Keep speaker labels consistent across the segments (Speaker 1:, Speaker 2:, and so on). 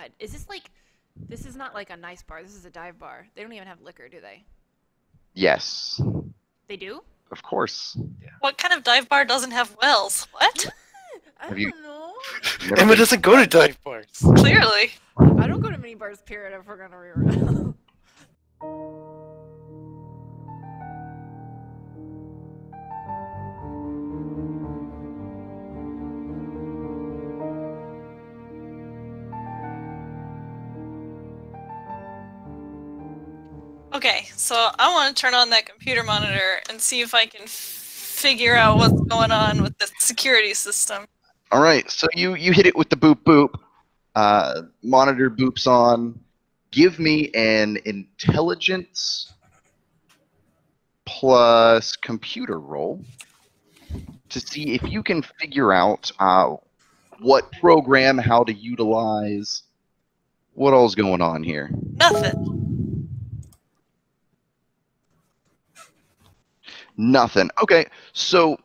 Speaker 1: God. Is this like... This is not like a nice bar. This is a dive bar. They don't even have liquor, do they?
Speaker 2: Yes,
Speaker 1: They do?
Speaker 2: of course.
Speaker 3: What kind of dive bar doesn't have wells? What?
Speaker 1: I
Speaker 2: Have you
Speaker 1: don't know.
Speaker 2: never
Speaker 4: Emma
Speaker 2: been-
Speaker 4: doesn't go to dive bars.
Speaker 3: Clearly.
Speaker 1: I don't go to many bars, period, if we're gonna be real.
Speaker 3: Okay, so I want to turn on that computer monitor and see if I can figure out what's going on with the security system.
Speaker 2: All right, so you hit it with the boop boop. Monitor boops on. Give me an intelligence plus computer roll to see if you can figure out what program, how to utilize, what all's going on here.
Speaker 3: Nothing.
Speaker 2: Nothing. Okay, so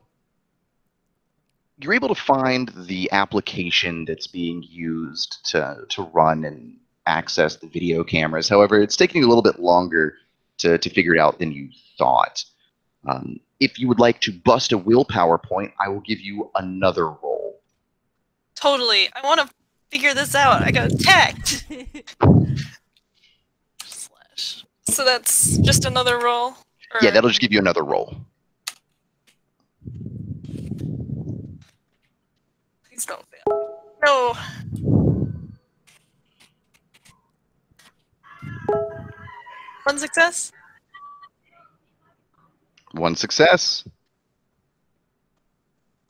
Speaker 2: you're able to find the application that's being used to run and access the video cameras. However, it's taking you a little bit longer to figure it out than you thought. If you would like to bust a willpower point, I will give you another roll.
Speaker 3: Totally. I want to figure this out. I got tact. Slash. So that's just another roll? Or...
Speaker 2: Yeah, that'll just give you another roll.
Speaker 3: Please don't fail. No. One success?
Speaker 2: One success.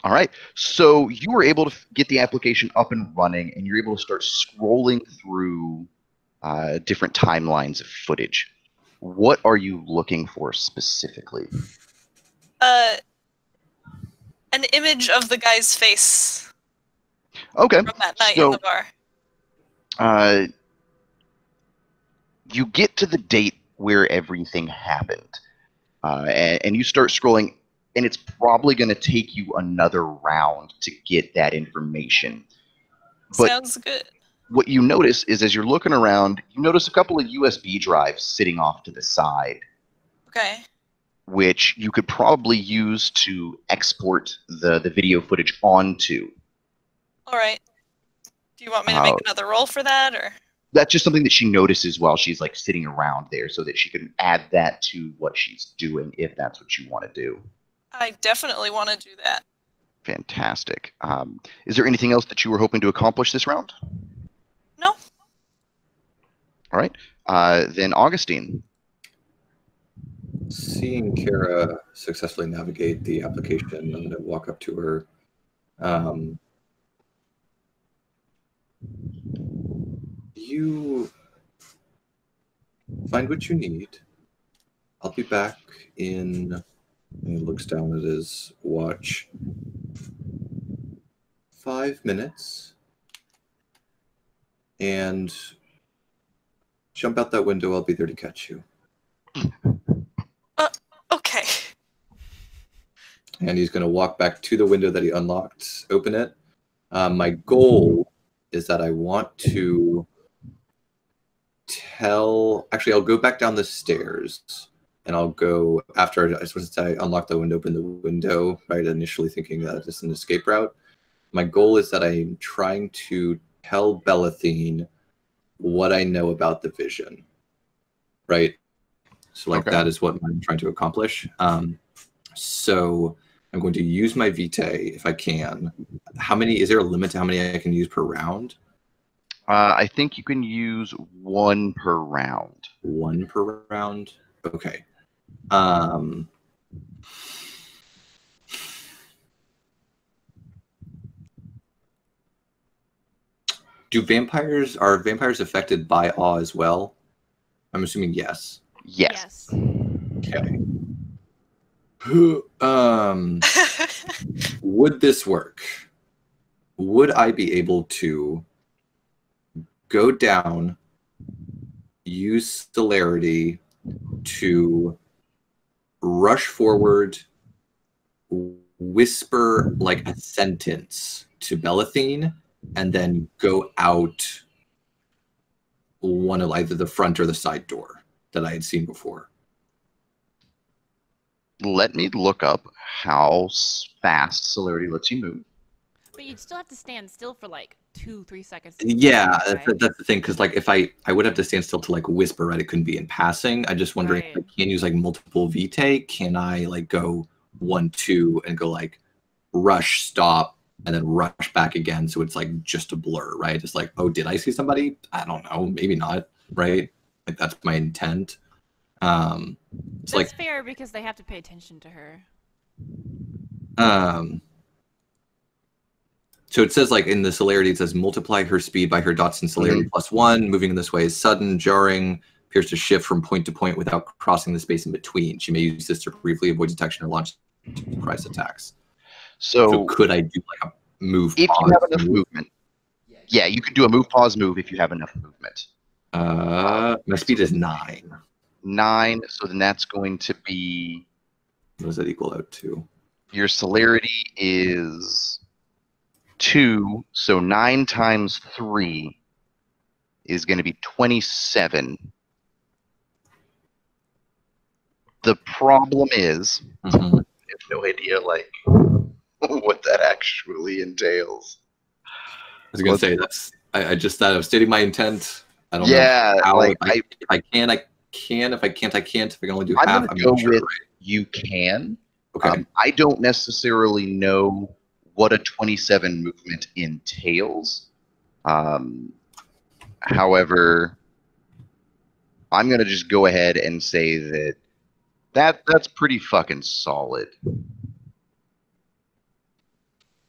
Speaker 2: All right, so you were able to get the application up and running, and you're able to start scrolling through different timelines of footage. What are you looking for specifically?
Speaker 3: An image of the guy's face
Speaker 2: Okay.
Speaker 3: from that night in the bar.
Speaker 2: You get to the date where everything happened, and you start scrolling, and it's probably going to take you another round to get that information. But
Speaker 3: Sounds good.
Speaker 2: what you notice is, as you're looking around, you notice a couple of USB drives sitting off to the side,
Speaker 3: Okay.
Speaker 2: which you could probably use to export the video footage onto.
Speaker 3: All right. Do you want me to make another roll for that, or?
Speaker 2: That's just something that she notices while she's like sitting around there, so that she can add that to what she's doing if that's what you want to do.
Speaker 3: I definitely want to do that.
Speaker 2: Fantastic. Is there anything else that you were hoping to accomplish this round?
Speaker 3: No.
Speaker 2: All right. Then Augustine.
Speaker 5: Seeing Kara successfully navigate the application, I'm going to walk up to her. You find what you need. I'll be back in, and he looks down at his watch, 5 minutes. And jump out that window, I'll be there to catch you.
Speaker 3: Okay.
Speaker 5: And he's going to walk back to the window that he unlocked, open it. My goal is that I want to actually, I'll go back down the stairs, and I'll go after I unlock the window, open the window, right, initially thinking that it's an escape route. My goal is that I'm trying to tell Belathine what I know about the vision, right? So like that is what I'm trying to accomplish. So I'm going to use my vitae if I can. Is there a limit to how many I can use per round?
Speaker 2: I think you can use one per round.
Speaker 5: One per round? Okay. Are vampires affected by awe as well? I'm assuming yes.
Speaker 2: Yes.
Speaker 5: Okay. Would this work? Would I be able to go down, use celerity to rush forward, whisper like a sentence to Belathine, and then go out one of either the front or the side door that I had seen before.
Speaker 2: Let me look up how fast celerity lets you move.
Speaker 1: But you'd still have to stand still for like 2-3 seconds.
Speaker 5: Yeah,
Speaker 1: Right?
Speaker 5: that's the thing, because like if I would have to stand still to like whisper, right? It couldn't be in passing. I just wondering if I can use like multiple vitae. Can I like go 1, 2 and go like rush, stop, and then rush back again? So it's like just a blur, right? It's like, oh, did I see somebody? I don't know, maybe not, right? Like that's my intent. It's
Speaker 1: That's
Speaker 5: like
Speaker 1: fair because they have to pay attention to her.
Speaker 5: So it says like in the celerity, it says multiply her speed by her dots in celerity +1. Moving in this way is sudden, jarring, appears to shift from point to point without crossing the space in between. She may use this to briefly avoid detection or launch surprise attacks. So could I do like a move
Speaker 2: if
Speaker 5: pause
Speaker 2: you have enough movement? Yeah, you could do a move pause move if you have enough movement.
Speaker 5: My speed is 9.
Speaker 2: 9, so then that's going to be...
Speaker 5: What does that equal out to?
Speaker 2: Your celerity is 2, so 9 times 3 is going to be 27. The problem is, I have no idea like what that actually entails.
Speaker 5: I was going to say that's. I just thought I was stating my intent. I don't know how.
Speaker 2: Like
Speaker 5: if I can, I can. If I can't, I can't. If I can only do
Speaker 2: I'm
Speaker 5: half,
Speaker 2: gonna
Speaker 5: I'm
Speaker 2: go
Speaker 5: sure,
Speaker 2: with
Speaker 5: right?
Speaker 2: you can.
Speaker 5: Okay.
Speaker 2: I don't necessarily know what a 27 movement entails. However, I'm going to just go ahead and say that's pretty fucking solid.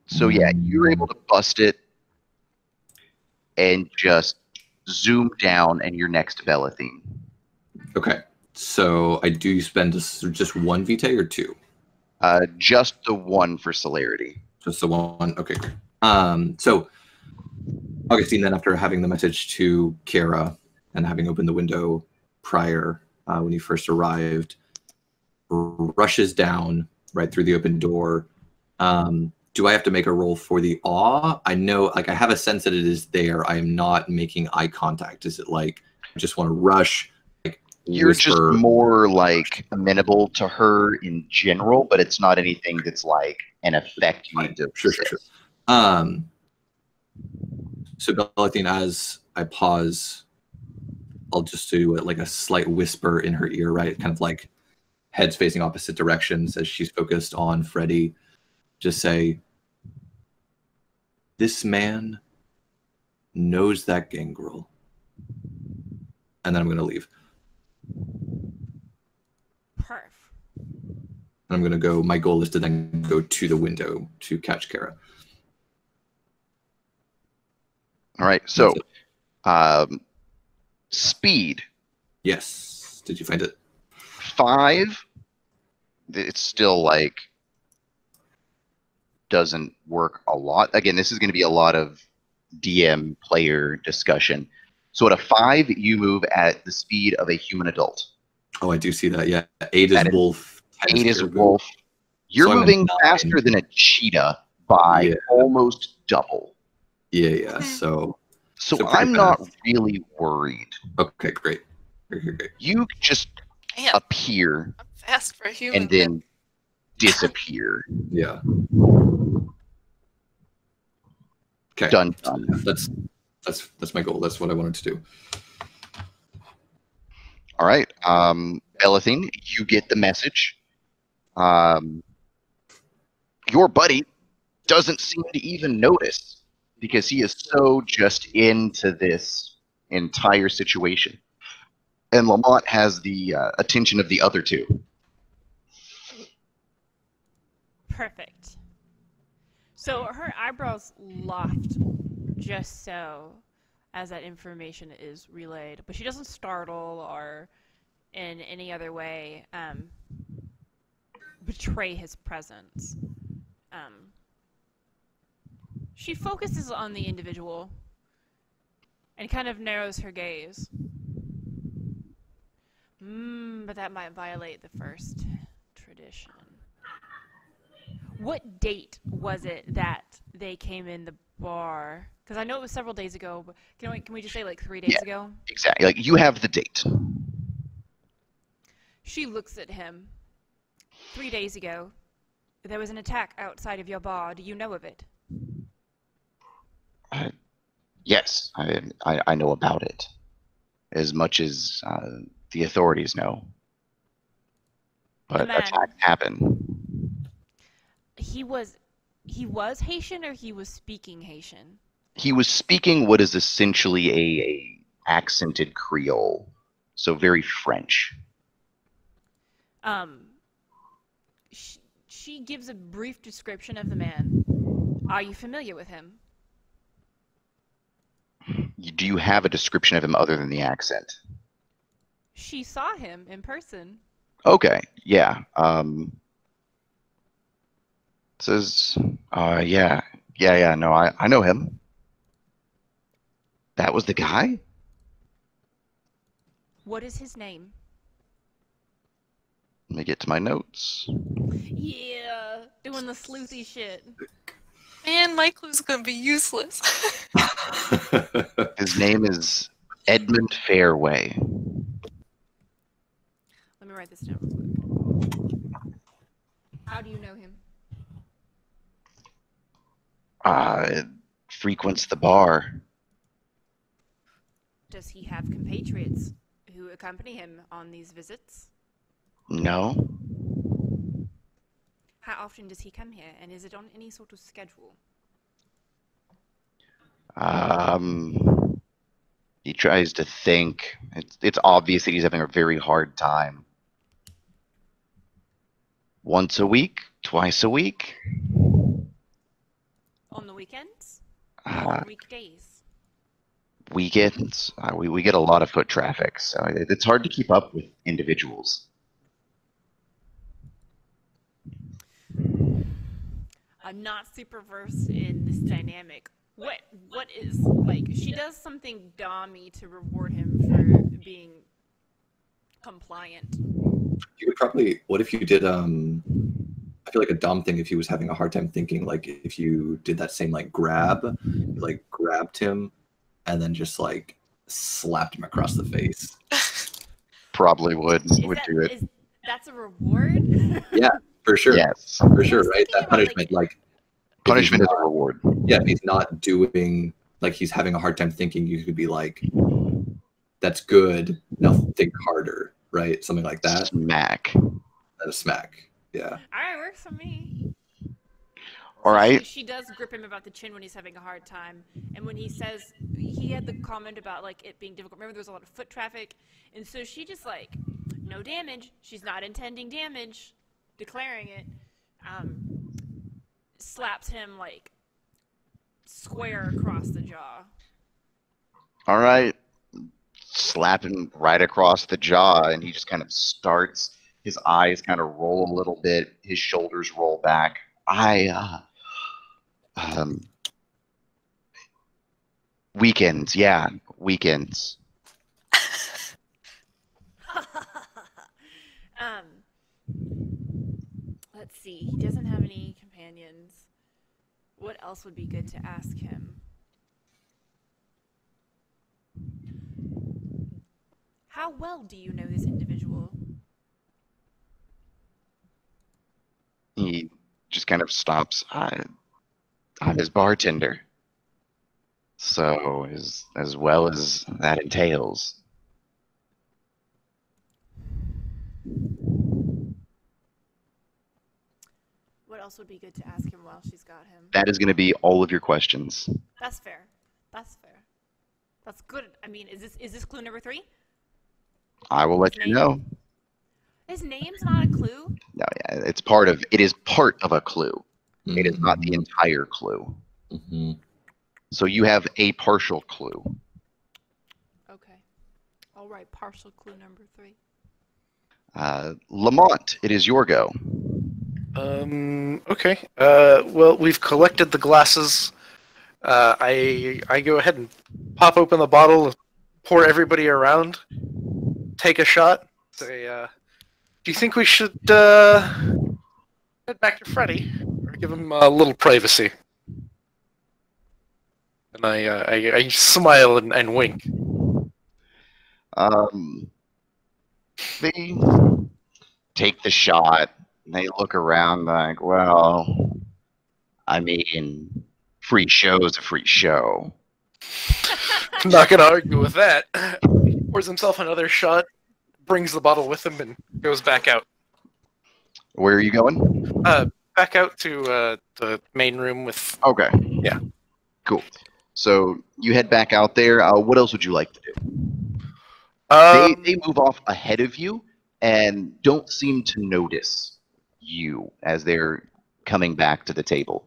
Speaker 2: So yeah, you're able to bust it and just zoom down and you're next to Emalynde.
Speaker 5: Okay. So I do spend just 1 vitae or 2?
Speaker 2: Just the 1 for celerity.
Speaker 5: Just the 1. Okay, great. So Augustine, then after having the message to Kara and having opened the window prior when he first arrived, rushes down right through the open door. Do I have to make a roll for the awe? I know, like, I have a sense that it is there. I am not making eye contact. Is it like I just want to rush?
Speaker 2: You're
Speaker 5: whisper,
Speaker 2: just more like amenable to her in general, but it's not anything that's like an effect you need to
Speaker 5: Sure. So Emalynde, as I pause, I'll just do like a slight whisper in her ear, right? Kind of like heads facing opposite directions as she's focused on Freddy. Just say, this man knows that gangrel. And then I'm going to leave.
Speaker 1: Perf.
Speaker 5: And I'm going to go, my goal is to then go to the window to catch Kara.
Speaker 2: All right, so speed.
Speaker 5: Yes. Did you find it?
Speaker 2: 5. It's still like doesn't work a lot. Again, this is going to be a lot of DM player discussion. So at a 5, you move at the speed of a human adult.
Speaker 5: Oh, I do see that. Yeah. 8 is wolf.
Speaker 2: 8 is wolf. You're
Speaker 5: So
Speaker 2: moving faster than a cheetah by almost double.
Speaker 5: Yeah. So
Speaker 2: I'm not really worried.
Speaker 5: Okay, great. Great.
Speaker 2: You just appear
Speaker 3: I'm fast for a human.
Speaker 2: and then disappear.
Speaker 5: Yeah. Okay.
Speaker 2: Done.
Speaker 5: That's my goal. That's what I wanted to do.
Speaker 2: All right. Emalynde, you get the message. Your buddy doesn't seem to even notice because he is so just into this entire situation. And Lamont has the attention of the other 2.
Speaker 1: Perfect. So her eyebrows loft just so as that information is relayed, but she doesn't startle or in any other way betray his presence. She focuses on the individual and kind of narrows her gaze. But that might violate the first tradition. What date was it that they came in the bar? Because I know it was several days ago, but can we just say like 3 days ago?
Speaker 2: Exactly. Like, you have the date.
Speaker 1: She looks at him. 3 days ago, there was an attack outside of your bar. Do you know of it?
Speaker 2: Yes, I know about it. As much as the authorities know. But
Speaker 1: man-
Speaker 2: attacks happen.
Speaker 1: He was Haitian, or he was speaking Haitian?
Speaker 2: He was speaking what is essentially a accented Creole, so very French.
Speaker 1: She gives a brief description of the man. Are you familiar with him?
Speaker 2: Do you have a description of him other than the accent?
Speaker 1: She saw him in person.
Speaker 2: Okay, yeah. Says, yeah, no, I know him. That was the guy?
Speaker 1: What is his name?
Speaker 2: Let me get to my notes.
Speaker 1: Yeah, doing the sleuthy shit.
Speaker 3: Man, my clue's gonna be useless.
Speaker 2: His name is Edmund Fairway.
Speaker 1: Let me write this down real quick. How do you know him?
Speaker 2: Frequents the bar.
Speaker 1: Does he have compatriots who accompany him on these visits?
Speaker 2: No.
Speaker 1: How often does he come here, and is it on any sort of schedule?
Speaker 2: He tries to think. It's obvious that he's having a very hard time. Once a week? Twice a week?
Speaker 1: On the weekends?
Speaker 2: Uh,
Speaker 1: Or weekdays?
Speaker 2: Weekends? We get a lot of foot traffic, so it's hard to keep up with individuals.
Speaker 1: I'm not super versed in this dynamic. What is, like, she does something dommy to reward him for being compliant.
Speaker 5: You could probably. What if you did? I feel like a dumb thing if he was having a hard time thinking. Like if you did that same like grab, you, like grabbed him, and then just like slapped him across the face.
Speaker 2: Probably would do it.
Speaker 1: That's a reward?
Speaker 5: Yeah, for sure.
Speaker 2: Yes.
Speaker 5: For sure,
Speaker 1: was
Speaker 5: right?
Speaker 1: thinking
Speaker 5: That
Speaker 1: about,
Speaker 5: punishment, like if he's
Speaker 2: Punishment is
Speaker 5: not-
Speaker 2: a reward.
Speaker 5: Yeah, if he's not doing, like he's having a hard time thinking, you could be like, "That's good. Now think harder," right? Something like that.
Speaker 2: Smack.
Speaker 5: And a smack. Yeah.
Speaker 1: All right, works for me.
Speaker 2: All right.
Speaker 1: She does grip him about the chin when he's having a hard time. And when he says, he had the comment about, like, it being difficult. Remember, there was a lot of foot traffic. And so she just, like, no damage. She's not intending damage, declaring it. Slaps him, like, square across the jaw.
Speaker 2: All right. Slap him right across the jaw, and he just kind of starts. His eyes kind of roll a little bit. His shoulders roll back. Weekends, yeah, weekends.
Speaker 1: Let's see. He doesn't have any companions. What else would be good to ask him? How well do you know this individual?
Speaker 2: He just kind of stops. I'm his bartender. So, as well as that entails.
Speaker 1: What else would be good to ask him while she's got him?
Speaker 2: That is going to be all of your questions.
Speaker 1: That's fair. That's fair. That's good. I mean, is this clue number 3?
Speaker 2: I will let
Speaker 1: His
Speaker 2: you
Speaker 1: name?
Speaker 2: know.
Speaker 1: His name's not a clue?
Speaker 2: No, yeah, it is part of a clue. It is not the entire clue.
Speaker 5: Mm-hmm.
Speaker 2: So you have a partial clue.
Speaker 1: Okay. All right, partial clue number 3.
Speaker 2: Lamont, it is your go.
Speaker 4: Okay. Well, we've collected the glasses. I go ahead and pop open the bottle, pour everybody around, take a shot. Say, do you think we should head back to Freddy or give him a little privacy? And I smile and wink.
Speaker 2: They take the shot. And they look around like, well, I mean, free show's a free show.
Speaker 4: I'm not gonna argue with that. Pours himself another shot, brings the bottle with him, and goes back out.
Speaker 2: Where are you going?
Speaker 4: Back out to the main room with.
Speaker 2: Okay.
Speaker 4: Yeah.
Speaker 2: Cool. So you head back out there. What else would you like to do? They move off ahead of you and don't seem to notice you as they're coming back to the table.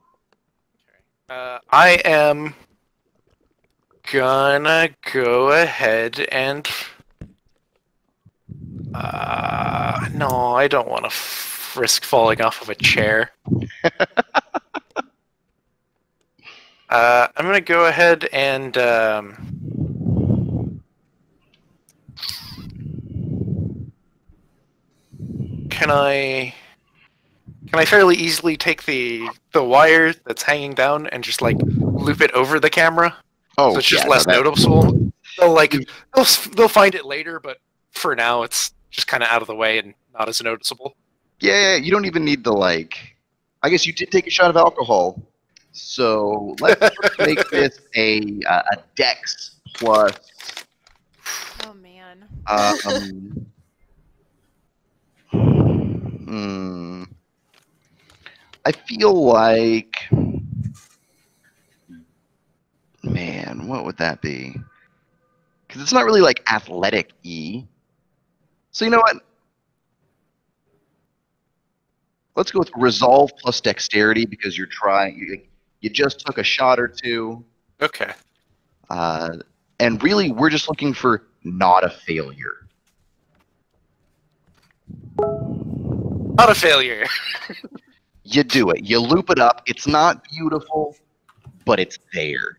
Speaker 4: I am gonna go ahead and. No, I don't want to risk falling off of a chair. I'm gonna go ahead and. Can I fairly easily take the wire that's hanging down and just like loop it over the camera?
Speaker 2: Oh,
Speaker 4: So it's just
Speaker 2: yeah,
Speaker 4: less
Speaker 2: no, that-
Speaker 4: noticeable. They'll find it later, but for now it's just kind of out of the way and not as noticeable.
Speaker 2: Yeah, you don't even need the like. I guess you did take a shot of alcohol, so let's just make this a dex plus.
Speaker 1: Oh man.
Speaker 2: I feel like, man, what would that be? Because it's not really like athletic E. So you know what? Let's go with resolve plus dexterity because you're trying. You just took a shot or two.
Speaker 4: Okay.
Speaker 2: And really, we're just looking for not a failure.
Speaker 4: Not a failure.
Speaker 2: You do it. You loop it up. It's not beautiful, but it's there.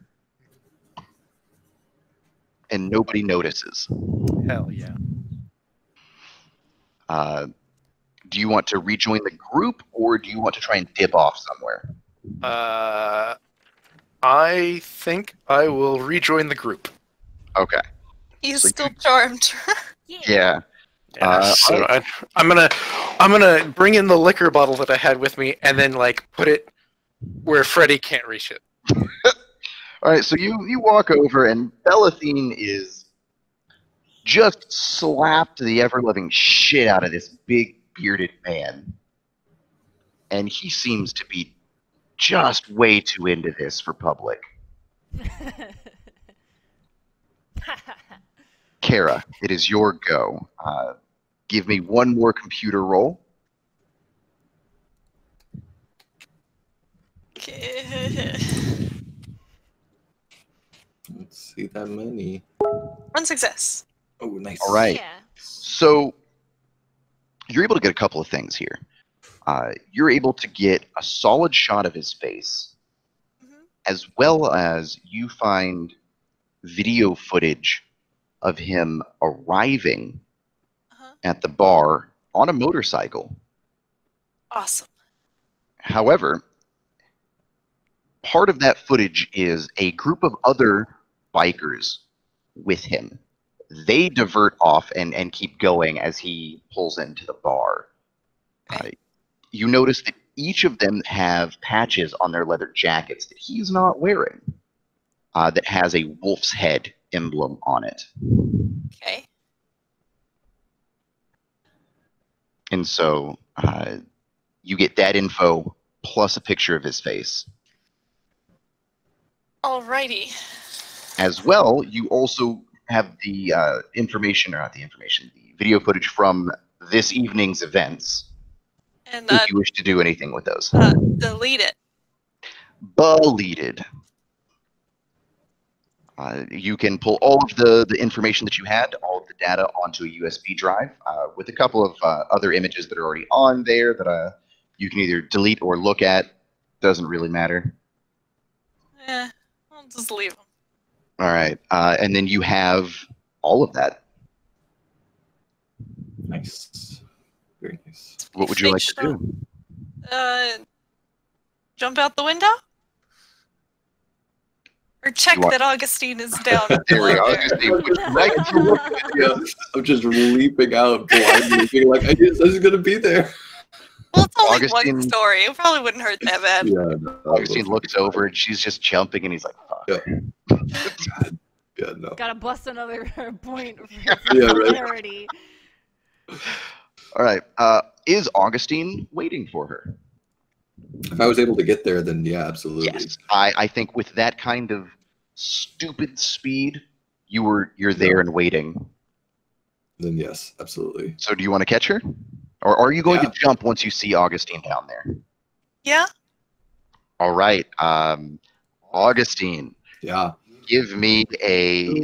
Speaker 2: And nobody notices.
Speaker 4: Hell yeah.
Speaker 2: Do you want to rejoin the group, or do you want to try and dip off somewhere?
Speaker 4: I think I will rejoin the group.
Speaker 2: Okay.
Speaker 3: He's
Speaker 2: So
Speaker 3: still charmed.
Speaker 2: Yeah.
Speaker 4: So I'm gonna bring in the liquor bottle that I had with me, and then like put it where Freddy can't reach it.
Speaker 2: All right, so you walk over, and Belathine is just slapped the ever-loving shit out of this big bearded man. And he seems to be just way too into this for public. Kara, it is your go. Give me one more computer roll.
Speaker 5: Let's see that many.
Speaker 3: One success.
Speaker 5: Oh, nice.
Speaker 2: All right.
Speaker 1: Yeah.
Speaker 2: So you're able to get a couple of things here. You're able to get a solid shot of his face, as well as you find video footage of him arriving at the bar on a motorcycle.
Speaker 3: Awesome.
Speaker 2: However, part of that footage is a group of other bikers with him. They divert off and keep going as he pulls into the bar. You notice that each of them have patches on their leather jackets that he's not wearing that has a wolf's head emblem on it.
Speaker 3: Okay.
Speaker 2: And so you get that info plus a picture of his face.
Speaker 3: Alrighty.
Speaker 2: As well, you also have the information, or not the information, the video footage from this evening's events.
Speaker 3: And
Speaker 2: If you wish to do anything with those.
Speaker 3: delete it.
Speaker 2: Deleted. You can pull all of the information that you had, all of the data onto a USB drive with a couple of other images that are already on there that you can either delete or look at. Doesn't really matter.
Speaker 3: Yeah, I'll just leave them.
Speaker 2: All right. And then you have all of that.
Speaker 5: Nice. Very nice.
Speaker 2: What would you like to do?
Speaker 3: Jump out the window? Or check
Speaker 2: You want-
Speaker 3: that Augustine is down.
Speaker 2: There we go.
Speaker 3: below
Speaker 2: I was
Speaker 3: there.
Speaker 2: gonna say, which right
Speaker 5: Yeah, I'm just leaping out blindly, being like, I guess this is gonna be there.
Speaker 3: Well, it's only
Speaker 2: Augustine-
Speaker 3: one story. It probably wouldn't hurt that bad.
Speaker 5: Yeah, no,
Speaker 2: Augustine looks over and she's just jumping, and he's like, "Fuck."
Speaker 5: Yeah. Yeah, no.
Speaker 1: Gotta bust another point for
Speaker 5: Yeah, right.
Speaker 1: clarity.
Speaker 2: All right. Is Augustine waiting for her?
Speaker 5: If I was able to get there, then yeah, absolutely.
Speaker 2: Yes. I think with that kind of stupid speed, you're there and waiting.
Speaker 5: Then yes, absolutely.
Speaker 2: So do you want to catch her? Or are you going
Speaker 5: Yeah.
Speaker 2: to jump once you see Augustine down there?
Speaker 3: Yeah?
Speaker 2: All right. Augustine,
Speaker 5: Yeah.
Speaker 2: give me a
Speaker 5: Ooh,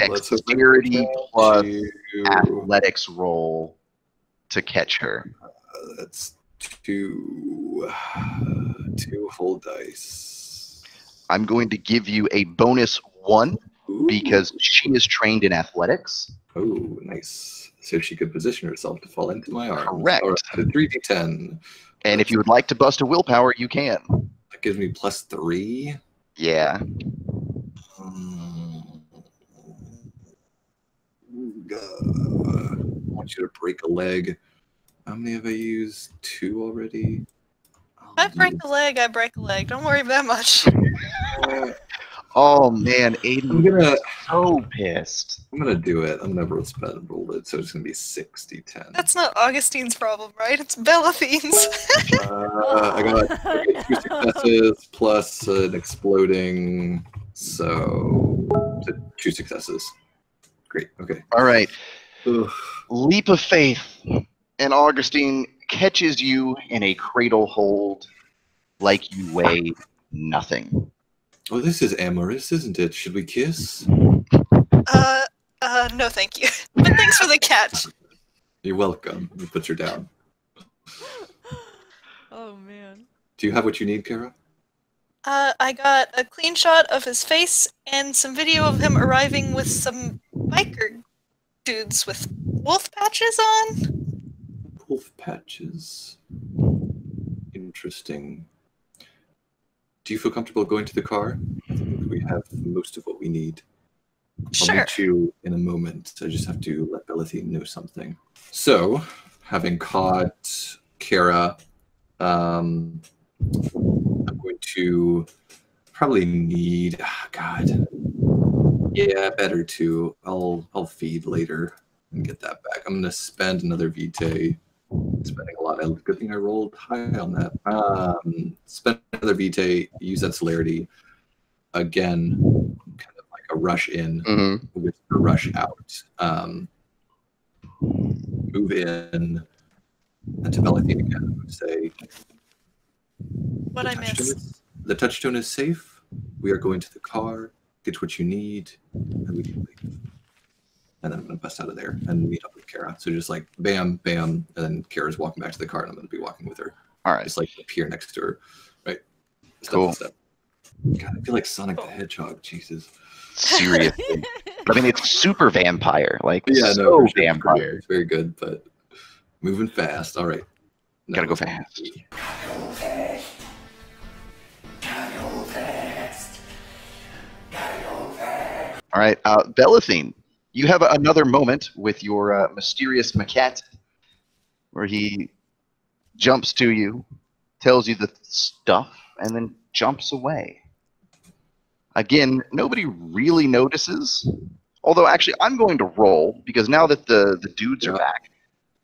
Speaker 5: let's hope I
Speaker 2: dexterity
Speaker 5: catch
Speaker 2: plus
Speaker 5: you.
Speaker 2: athletics roll to catch her.
Speaker 5: That's two whole dice.
Speaker 2: I'm going to give you a bonus 1
Speaker 5: Ooh.
Speaker 2: because she is trained in athletics.
Speaker 5: Oh, nice. So she could position herself to fall into my arms.
Speaker 2: Correct.
Speaker 5: All right, a 3d10.
Speaker 2: And if you would like to bust a willpower, you can.
Speaker 5: That gives me +3.
Speaker 2: Yeah.
Speaker 5: I want you to break a leg. How many have I used? 2 already?
Speaker 3: If I break a leg, I break a leg. Don't worry that much.
Speaker 2: Oh man,
Speaker 5: I'm
Speaker 2: Aiden's
Speaker 5: gonna
Speaker 2: so pissed.
Speaker 5: do it. I'm gonna roll it, so it's gonna be 60-10.
Speaker 3: That's not Augustine's problem, right? It's Bellathine's.
Speaker 5: I got 2 successes plus an exploding, so 2 successes. Great. Okay.
Speaker 2: All right.
Speaker 5: Ugh.
Speaker 2: Leap of faith, and Augustine catches you in a cradle hold like you weigh nothing.
Speaker 5: Oh, this is amorous, isn't it? Should we kiss?
Speaker 3: No thank you. But thanks for the catch.
Speaker 5: You're welcome. He puts her down.
Speaker 1: Oh man.
Speaker 5: Do you have what you need, Kara?
Speaker 3: I got a clean shot of his face and some video of him arriving with some biker dudes with wolf patches on.
Speaker 5: Wolf patches. Interesting. Do you feel comfortable going to the car? I think we have most of what we need. I'll
Speaker 3: Sure.
Speaker 5: meet you in a moment. I just have to let Bellatine know something. So, having caught Kara, I'm going to probably need. God, yeah, better too. I'll feed later and get that back. I'm gonna spend another vitae. Spending a lot. Good thing I rolled high on that. Spend another vitae. Use that celerity again. Kind of like a rush in with a rush out. Move in and to Bellatine again. I would say.
Speaker 3: What I missed.
Speaker 5: The touchstone is safe. We are going to the car. Get what you need, and we can leave. And then I'm going to bust out of there and meet up with Kara. So just like bam, bam, and then Kara's walking back to the car, and I'm going to be walking with her.
Speaker 2: All right.
Speaker 5: Just like appear next to her, right? Step
Speaker 2: Cool.
Speaker 5: by step. God, I feel like Sonic the Hedgehog. Jesus.
Speaker 2: Seriously. I mean, it's super vampire. Like,
Speaker 5: Yeah,
Speaker 2: so
Speaker 5: no, for sure.
Speaker 2: vampire.
Speaker 5: It's very good, but moving fast. All right.
Speaker 2: Gotta go
Speaker 5: it's-
Speaker 2: fast. All right. Bellatine, you have another moment with your mysterious maquette where he jumps to you, tells you the stuff, and then jumps away. Again, nobody really notices. Although, actually, I'm going to roll, because now that the dudes are back,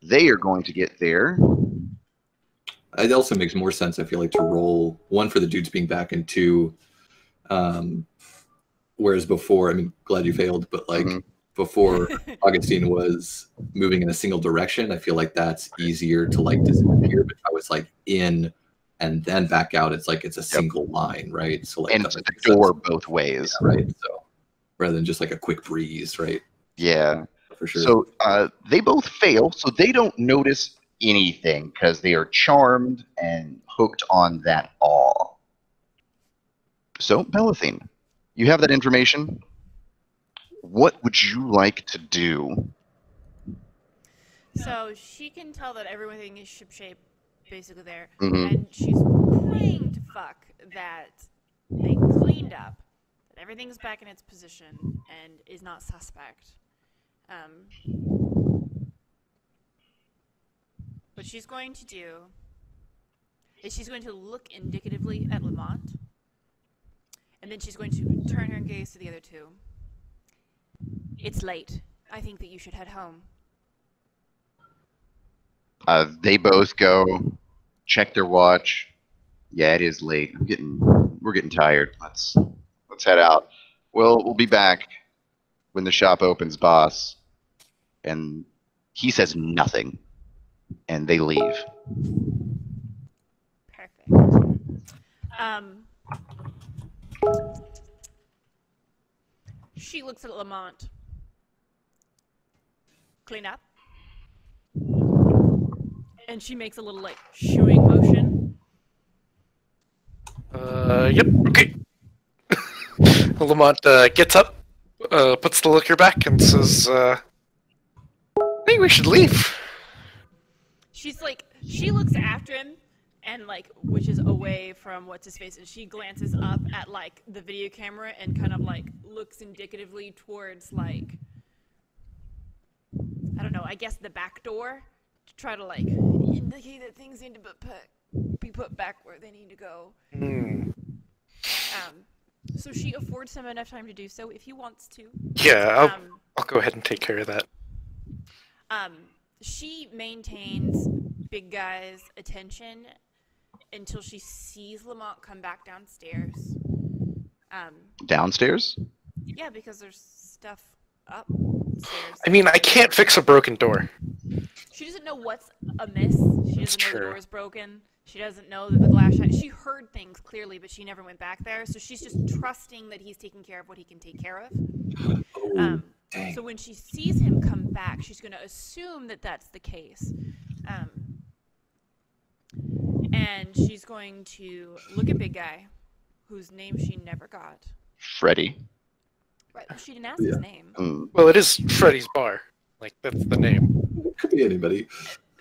Speaker 2: they are going to get there.
Speaker 5: It also makes more sense, I feel like, to roll one for the dudes being back and two, whereas before, I mean, glad you failed, but like before Augustine was moving in a single direction, I feel like that's easier to like disappear. But if I was like in and then back out, it's like it's a single line, right? So like
Speaker 2: And
Speaker 5: that
Speaker 2: it's
Speaker 5: makes
Speaker 2: the door
Speaker 5: sense.
Speaker 2: both ways.
Speaker 5: Yeah, right? So rather than just like a quick breeze, right?
Speaker 2: Yeah.
Speaker 5: For sure.
Speaker 2: So they both fail, so they don't notice anything because they are charmed and hooked on that awe. So, Bellatine, you have that information. What would you like to do?
Speaker 1: So she can tell that everything is shipshape, basically there,
Speaker 2: Mhm.
Speaker 1: and she's praying to fuck that they cleaned up that everything's back in its position and is not suspect. What she's going to do is she's going to look indicatively at Lamont, and then she's going to turn her gaze to the other two. It's late. I think that you should head home.
Speaker 2: They both go, check their watch. Yeah, it is late. We're getting tired. Let's head out. We'll be back when the shop opens, boss. And he says nothing, and they leave.
Speaker 1: Perfect. She looks at Lamont. Clean up. And she makes a little, like, shooing motion.
Speaker 4: Yep, okay. Lamont gets up, puts the liquor back, and says, I think we should leave.
Speaker 1: She's like, she looks after him, and, like, which is away from what's-his-face, and she glances up at, like, the video camera and kind of, like, looks indicatively towards, like, I don't know, I guess the back door, to try to, like, indicate that things need to be put back where they need to go. So she affords him enough time to do so if he wants to.
Speaker 4: Yeah, I'll go ahead and take care of that.
Speaker 1: She maintains Big Guy's attention until she sees Lamont come back downstairs.
Speaker 2: Downstairs?
Speaker 1: Yeah, because there's stuff upstairs.
Speaker 4: I mean, I can't fix a broken door.
Speaker 1: She doesn't know what's amiss. She doesn't know
Speaker 4: true.
Speaker 1: the door is broken. She doesn't know that the glass shattered. She heard things clearly, but she never went back there. So she's just trusting that he's taking care of what he can take care of.
Speaker 5: Dang.
Speaker 1: So when she sees him come back, she's going to assume that that's the case. And she's going to look at Big Guy, whose name she never got.
Speaker 2: Freddy.
Speaker 1: Right, she didn't ask his name.
Speaker 4: Well, it is Freddy's bar. Like, that's the name.
Speaker 5: Could be anybody.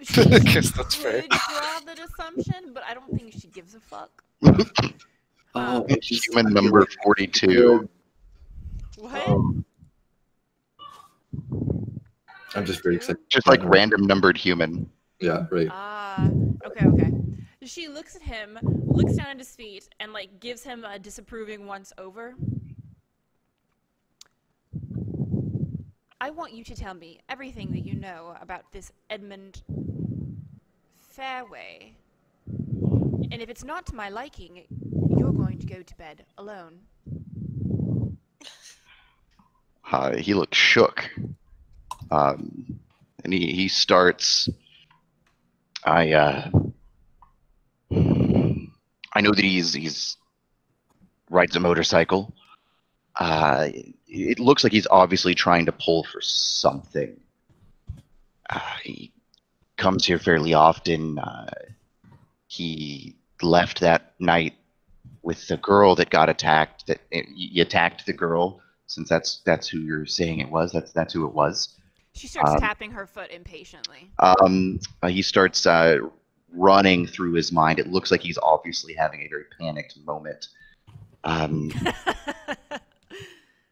Speaker 1: She
Speaker 4: Guess that's fair.
Speaker 1: could draw that assumption, but I don't think she gives a fuck.
Speaker 5: Oh,
Speaker 2: Human number 42.
Speaker 1: What?
Speaker 5: I'm just very excited.
Speaker 2: Just like random numbered human.
Speaker 5: Yeah, right.
Speaker 1: Okay. She looks at him, looks down at his feet, and, like, gives him a disapproving once over. I want you to tell me everything that you know about this Edmund Fairway. And if it's not to my liking, you're going to go to bed alone.
Speaker 2: He looks shook. And he starts... I know that he's rides a motorcycle. It looks like he's obviously trying to pull for something. He comes here fairly often. He left that night with the girl that got attacked. You attacked the girl, since that's who you're saying it was. That's who it was.
Speaker 1: She starts tapping her foot impatiently.
Speaker 2: He starts running through his mind. It looks like he's obviously having a very panicked moment.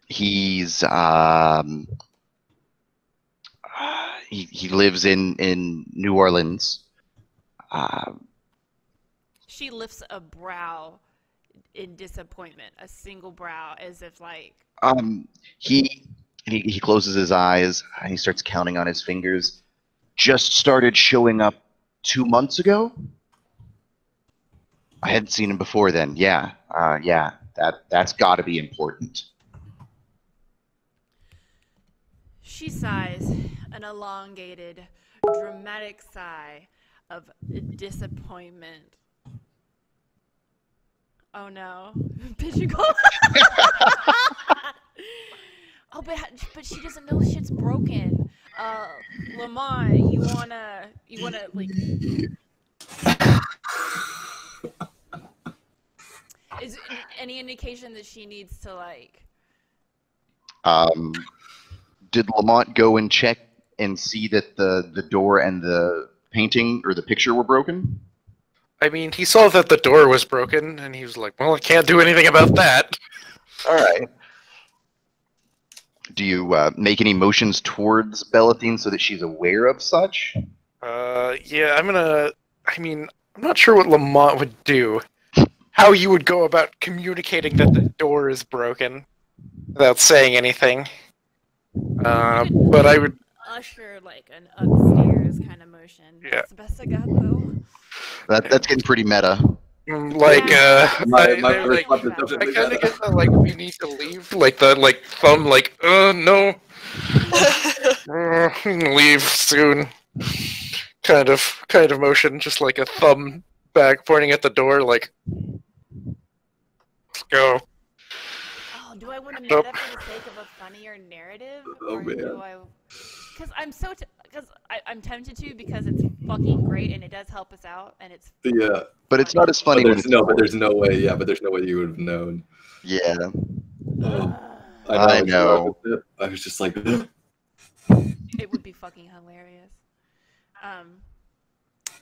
Speaker 2: He's he lives in New Orleans.
Speaker 1: She lifts a brow in disappointment, a single brow, as if like...
Speaker 2: He closes his eyes and he starts counting on his fingers. Just started showing up 2 months ago? I hadn't seen him before then. Yeah, that's got to be important.
Speaker 1: She sighs, an elongated, dramatic sigh of disappointment. Oh no. Pigeon. Oh, but she doesn't know shit's broken. Lamont, you wanna like... Is any indication that she needs to like...
Speaker 2: Did Lamont go and check and see that the door and the painting or the picture were broken?
Speaker 4: I mean, he saw that the door was broken, and he was like, well, I can't do anything about that.
Speaker 2: All right. Do you make any motions towards Bellathine so that she's aware of such?
Speaker 4: Yeah, I'm not sure what Lamont would do. How you would go about communicating that the door is broken without saying anything. But I would.
Speaker 1: usher like an upstairs kind of motion.
Speaker 4: Yeah.
Speaker 1: That's the best I got though.
Speaker 2: That's getting pretty meta.
Speaker 4: Like,
Speaker 5: My
Speaker 4: they're
Speaker 5: first
Speaker 4: like,
Speaker 5: weapon
Speaker 1: I
Speaker 5: doesn't
Speaker 4: I
Speaker 5: do
Speaker 4: kind of
Speaker 5: that.
Speaker 4: get that, like, we need to leave, like, the, like, thumb, like, no, leave soon, kind of motion, just like a thumb back pointing at the door, like, let's go.
Speaker 1: Oh, do I want to
Speaker 4: Nope.
Speaker 1: meta for the sake of a funnier narrative,
Speaker 5: Oh,
Speaker 1: or
Speaker 5: man.
Speaker 1: do I? Because I'm tempted to because it's fucking great and it does help us out and it's
Speaker 5: Yeah.
Speaker 2: But it's not as funny when it's
Speaker 5: But there's no way. Yeah, but there's no way you would have known.
Speaker 2: Yeah. I know.
Speaker 5: I was just like,
Speaker 1: it would be fucking hilarious.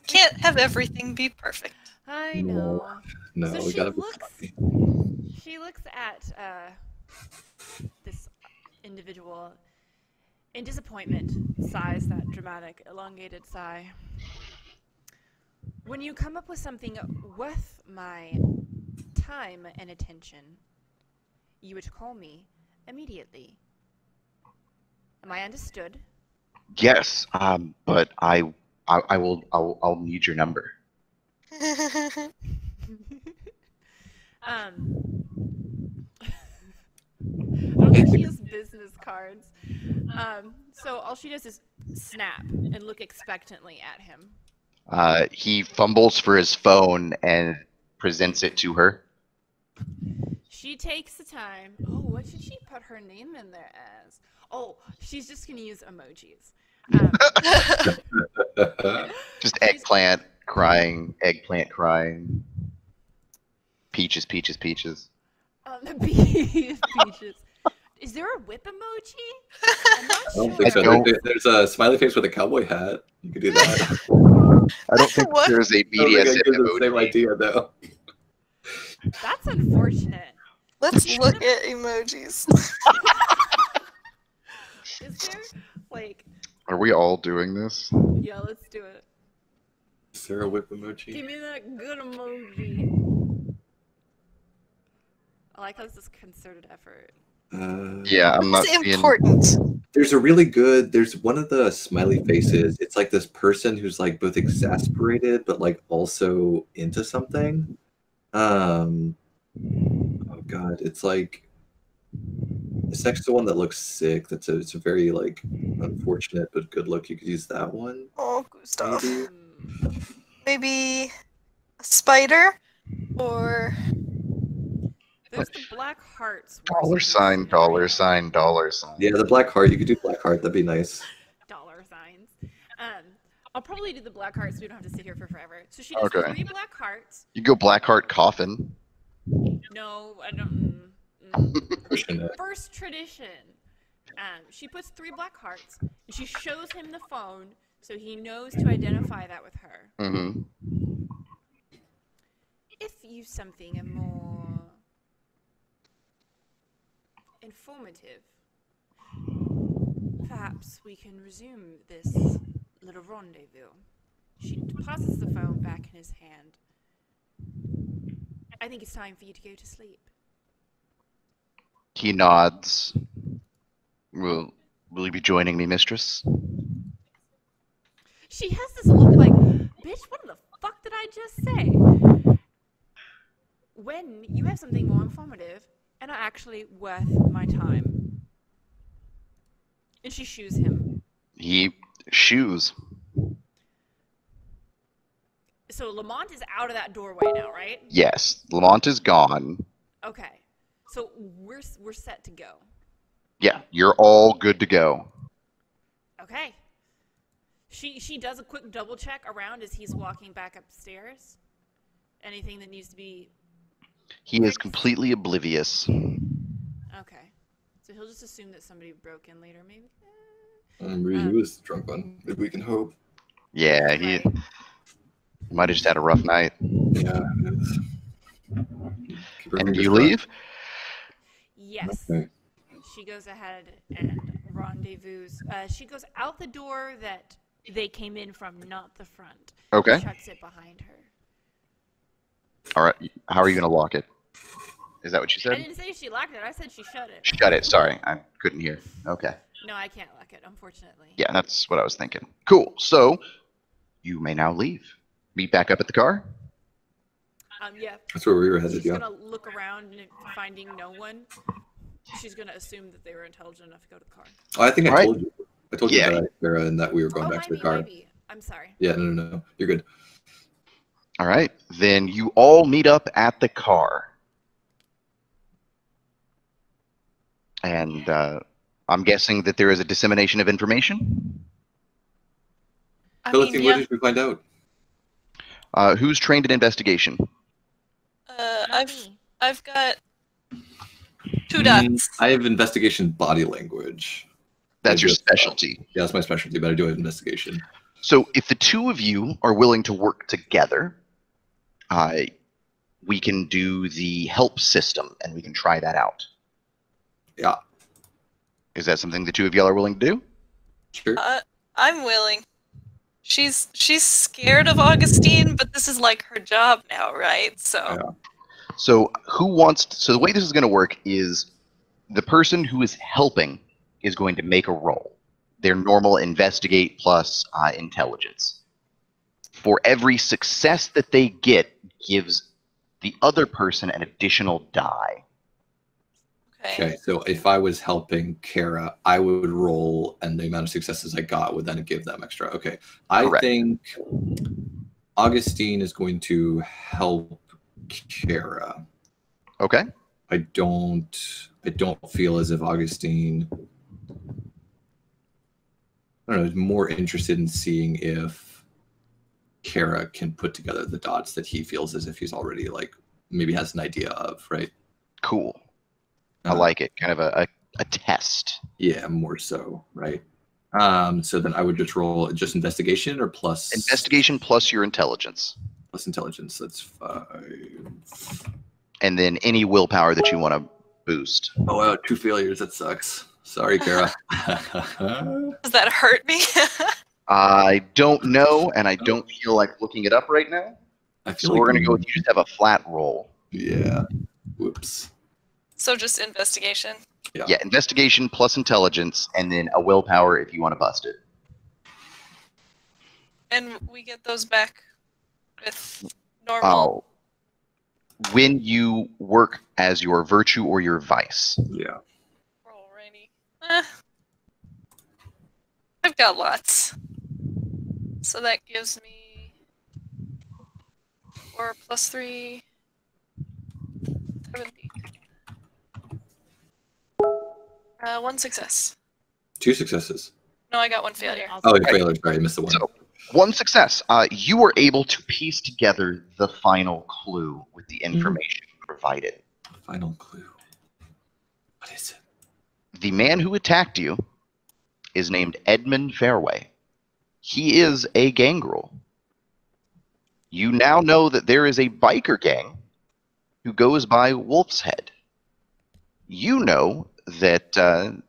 Speaker 3: Can't have everything be perfect.
Speaker 1: I know.
Speaker 5: no,
Speaker 1: So
Speaker 5: we
Speaker 1: she
Speaker 5: gotta be
Speaker 1: looks-
Speaker 5: funny.
Speaker 1: She looks at this individual in disappointment, sighs that dramatic, elongated sigh. When you come up with something worth my time and attention, you would call me immediately. Am I understood?
Speaker 2: Yes. But I'll need your number.
Speaker 1: I don't think she has business cards. So all she does is snap and look expectantly at him.
Speaker 2: He fumbles for his phone and presents it to her.
Speaker 1: She takes the time. Oh, what should she put her name in there as? Oh, she's just gonna use emojis.
Speaker 2: Just eggplant crying, peaches, peaches, peaches.
Speaker 1: Peaches. Is there a whip emoji? I'm not
Speaker 5: I
Speaker 1: sure.
Speaker 5: don't think so.
Speaker 2: Don't-
Speaker 5: There's a smiley face with a cowboy hat. You could do that.
Speaker 2: I don't think
Speaker 3: What?
Speaker 2: there's a
Speaker 5: I don't think
Speaker 2: BDSM
Speaker 5: it gives the same
Speaker 2: emoji.
Speaker 5: idea though.
Speaker 1: That's unfortunate.
Speaker 3: Let's look at emojis.
Speaker 1: Is there like?
Speaker 2: Are we all doing this?
Speaker 1: Yeah, let's do it.
Speaker 5: Is there a whip emoji?
Speaker 1: Give me that good emoji. I like how this is concerted effort.
Speaker 2: Yeah, I'm not
Speaker 3: It's
Speaker 2: seeing.
Speaker 3: important.
Speaker 5: There's one of the smiley faces. It's like this person who's like both exasperated but like also into something. Oh god, it's next to one that looks sick. It's a very like unfortunate but good look. You could use that one.
Speaker 3: Oh, Gustav.
Speaker 5: Maybe.
Speaker 3: Maybe a spider? Or
Speaker 1: There's the black hearts.
Speaker 2: Dollar sign, dollar sign, dollar sign.
Speaker 5: Yeah, the black heart. You could do black heart. That'd be nice.
Speaker 1: Dollar signs. I'll probably do the black hearts so we don't have to sit here for forever. So she does
Speaker 2: Okay.
Speaker 1: 3 black hearts.
Speaker 2: You go Blackheart coffin.
Speaker 1: No, I don't.
Speaker 5: Pushing it.
Speaker 1: First tradition. She puts 3 black hearts and she shows him the phone so he knows to identify that with her.
Speaker 2: Mm-hmm.
Speaker 1: If you something more informative, perhaps we can resume this little rendezvous. She deposits the phone back in his hand. I think it's time for you to go to sleep.
Speaker 2: He nods. Will you be joining me, mistress?
Speaker 1: She has this look like, bitch, what the fuck did I just say? When you have something more informative and are actually worth my time. And she shoos him.
Speaker 2: He shoes.
Speaker 1: So Lamont is out of that doorway now, right?
Speaker 2: Yes, Lamont is gone.
Speaker 1: Okay. So we're set to go.
Speaker 2: Yeah, you're all good to go.
Speaker 1: Okay. She does a quick double check around as he's walking back upstairs. Anything that needs to be
Speaker 2: He is completely oblivious.
Speaker 1: okay. So he'll just assume that somebody broke in later, maybe.
Speaker 5: He was the drunk one. If we can hope.
Speaker 2: Yeah, he
Speaker 1: Right.
Speaker 2: might have just had a rough night.
Speaker 5: Yeah. Keep our
Speaker 2: And
Speaker 5: fingers
Speaker 2: you
Speaker 5: crossed.
Speaker 2: leave?
Speaker 1: Yes.
Speaker 5: Okay.
Speaker 1: She goes ahead and rendezvous. She goes out the door that they came in from, not the front.
Speaker 2: Okay.
Speaker 1: Shuts it behind her.
Speaker 2: All right. How are you going to lock it? Is that what you
Speaker 1: I
Speaker 2: said?
Speaker 1: didn't say she locked it. I said she shut it.
Speaker 2: Shut it. Sorry, I couldn't hear. Okay.
Speaker 1: No, I can't lock it, unfortunately.
Speaker 2: Yeah, that's what I was thinking. Cool. So you may now leave. Meet back up at the car.
Speaker 1: Yeah.
Speaker 5: That's where we were headed,
Speaker 1: She's
Speaker 5: yeah.
Speaker 1: gonna look around and finding no one. She's gonna assume that they were intelligent enough to go to the car.
Speaker 5: Oh, I think I
Speaker 2: Right.
Speaker 5: told you. I told you
Speaker 2: Yeah.
Speaker 5: that, Sarah, and that we were going back to the car.
Speaker 1: Maybe. I'm sorry.
Speaker 5: Yeah, no. You're good.
Speaker 2: All right. Then you all meet up at the car. And I'm guessing that there is a dissemination of information.
Speaker 3: I
Speaker 5: Philistine,
Speaker 3: mean,
Speaker 5: what
Speaker 3: yeah.
Speaker 5: did we find out?
Speaker 2: Who's trained in investigation?
Speaker 1: Not me.
Speaker 3: I've got 2 dots.
Speaker 5: I have investigation body language.
Speaker 2: That's
Speaker 5: I
Speaker 2: your
Speaker 5: do have-
Speaker 2: specialty.
Speaker 5: Yeah, that's my specialty, but I do have investigation.
Speaker 2: So if the two of you are willing to work together, we can do the help system, and we can try that out.
Speaker 5: Yeah.
Speaker 2: Is that something the two of y'all are willing to do?
Speaker 5: Sure.
Speaker 3: I'm willing. She's scared of Augustine, but this is like her job now, right? So
Speaker 5: Yeah.
Speaker 2: So so the way this is going to work is the person who is helping is going to make a roll. Their normal investigate plus intelligence. For every success that they get, gives the other person an additional die.
Speaker 5: Okay, so if I was helping Kara, I would roll, and the amount of successes I got would then give them extra. Okay, I
Speaker 2: Correct.
Speaker 5: think Augustine is going to help Kara.
Speaker 2: Okay.
Speaker 5: I don't feel as if Augustine, I don't know, is more interested in seeing if Kara can put together the dots that he feels as if he's already like maybe has an idea of, right?
Speaker 2: Cool. I like it. Kind of a test.
Speaker 5: Yeah, more so, right? So then I would just roll just investigation or plus
Speaker 2: Investigation plus your intelligence.
Speaker 5: plus intelligence. That's 5.
Speaker 2: And then any willpower that you want to boost.
Speaker 5: Oh wow, 2 failures. That sucks. Sorry, Kara.
Speaker 3: does that hurt me?
Speaker 2: I don't know, and I don't feel like looking it up right now.
Speaker 5: I feel
Speaker 2: So
Speaker 5: like
Speaker 2: we're going to go with you just have a flat roll.
Speaker 5: Yeah. Whoops.
Speaker 3: So just investigation.
Speaker 2: Yeah, investigation plus intelligence, and then a willpower if you want to bust it.
Speaker 3: And we get those back with normal.
Speaker 2: Oh. When you work as your virtue or your vice.
Speaker 5: Yeah.
Speaker 3: Alrighty. I've got lots. So that gives me 4 plus 3. 70. 1 success.
Speaker 5: 2 successes.
Speaker 3: No, I got 1 failure.
Speaker 5: Oh, failure. Sorry, I missed the one.
Speaker 2: So, one success. You were able to piece together the final clue with the information provided.
Speaker 5: Final clue. What is it?
Speaker 2: The man who attacked you is named Edmund Fairway. He is a gangrel. You now know that there is a biker gang who goes by Wolf's Head. You know that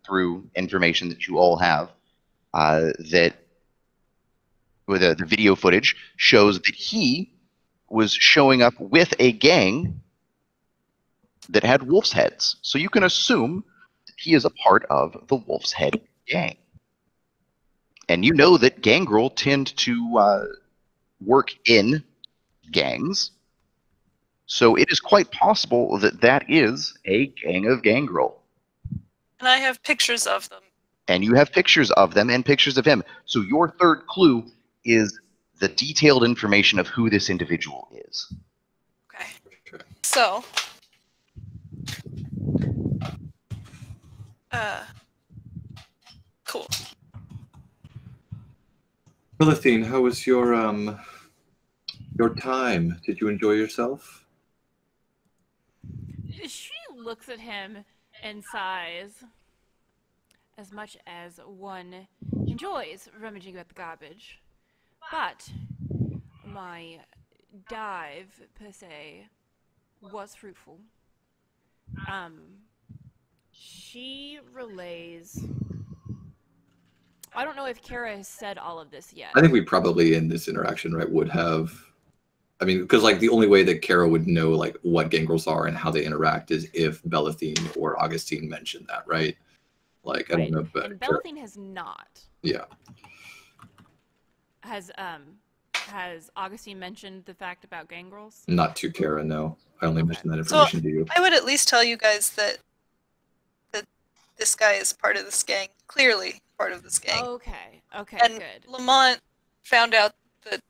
Speaker 2: through information that you all have, that with the video footage shows that he was showing up with a gang that had wolf's heads. So you can assume that he is a part of the Wolf's Head gang. And you know that gangrel tend to work in gangs. So it is quite possible that that is a gang of gangrel.
Speaker 3: And I have pictures of them.
Speaker 2: And you have pictures of them and pictures of him. So your third clue is the detailed information of who this individual is.
Speaker 3: Okay. So, cool.
Speaker 5: Philistine, how was your time? Did you enjoy yourself?
Speaker 1: She looks at him and sighs, as much as one enjoys rummaging at the garbage. But my dive, per se, was fruitful. She relays. I don't know if Kara has said all of this yet.
Speaker 5: I think we probably in this interaction, right, would have. I mean, because like the only way that Kara would know like what gangrels are and how they interact is if Belathine or Augustine mentioned that, right? Like I don't know, but
Speaker 1: and Belathine has not.
Speaker 5: Yeah.
Speaker 1: Has Augustine mentioned the fact about gangrels?
Speaker 5: Not to Kara, no. I only mentioned that
Speaker 3: So
Speaker 5: information to you.
Speaker 3: I would at least tell you guys that this guy is part of this gang. Clearly part of this gang.
Speaker 1: Okay. Okay.
Speaker 3: And
Speaker 1: Good.
Speaker 3: Lamont found out that